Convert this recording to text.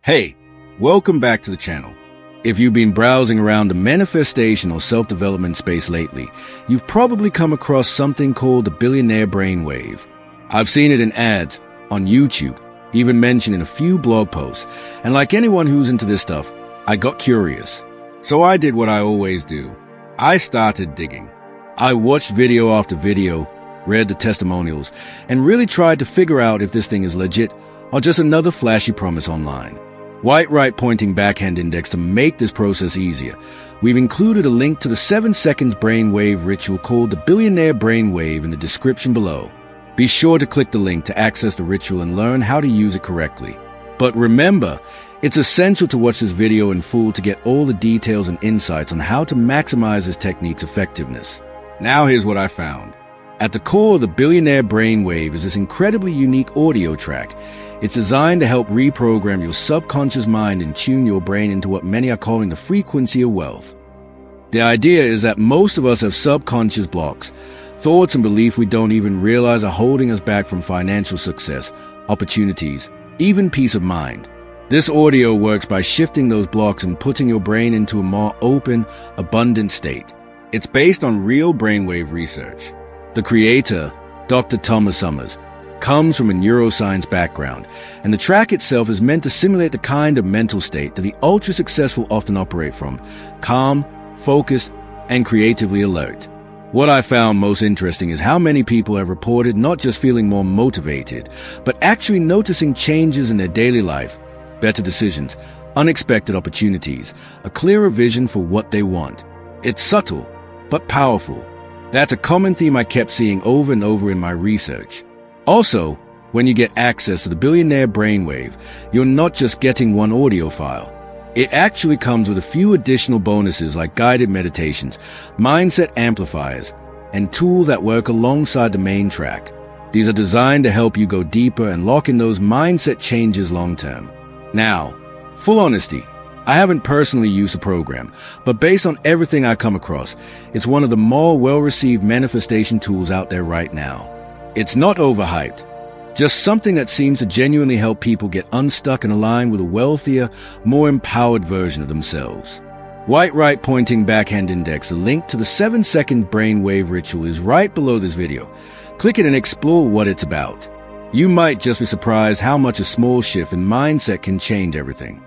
Hey, welcome back to the channel. If you've been browsing around the manifestation or self-development space lately, you've probably come across something called the billionaire brainwave. I've seen it in ads, on YouTube, even mentioned in a few blog posts, and like anyone who's into this stuff, I got curious. So I did what I always do. I started digging. I watched video after video, read the testimonials, and really tried to figure out if this thing is legit or just another flashy promise online. Right pointing backhand index to make this process easier. We've included a link to the 7 seconds brainwave ritual called the billionaire brainwave in the description below. Be sure to click the link to access the ritual and learn how to use it correctly. But remember, it's essential to watch this video in full to get all the details and insights on how to maximize this technique's effectiveness. Now here's what I found. At the core of the billionaire brainwave is this incredibly unique audio track. It's designed to help reprogram your subconscious mind and tune your brain into what many are calling the frequency of wealth. The idea is that most of us have subconscious blocks, thoughts and beliefs we don't even realize are holding us back from financial success, opportunities, even peace of mind. This audio works by shifting those blocks and putting your brain into a more open, abundant state. It's based on real brainwave research. The creator, Dr. Thomas Summers, comes from a neuroscience background, and the track itself is meant to simulate the kind of mental state that the ultra-successful often operate from: calm, focused, and creatively alert. What I found most interesting is how many people have reported not just feeling more motivated, but actually noticing changes in their daily life, better decisions, unexpected opportunities, a clearer vision for what they want. It's subtle, but powerful. That's a common theme I kept seeing over and over in my research. Also, when you get access to the billionaire brainwave, you're not just getting one audio file. It actually comes with a few additional bonuses like guided meditations, mindset amplifiers, and tools that work alongside the main track. These are designed to help you go deeper and lock in those mindset changes long term. Now, full honesty, I haven't personally used the program, but based on everything I come across, it's one of the more well-received manifestation tools out there right now. It's not overhyped, just something that seems to genuinely help people get unstuck and align with a wealthier, more empowered version of themselves. Right pointing backhand index, the link to the 7-second brainwave ritual is right below this video. Click it and explore what it's about. You might just be surprised how much a small shift in mindset can change everything.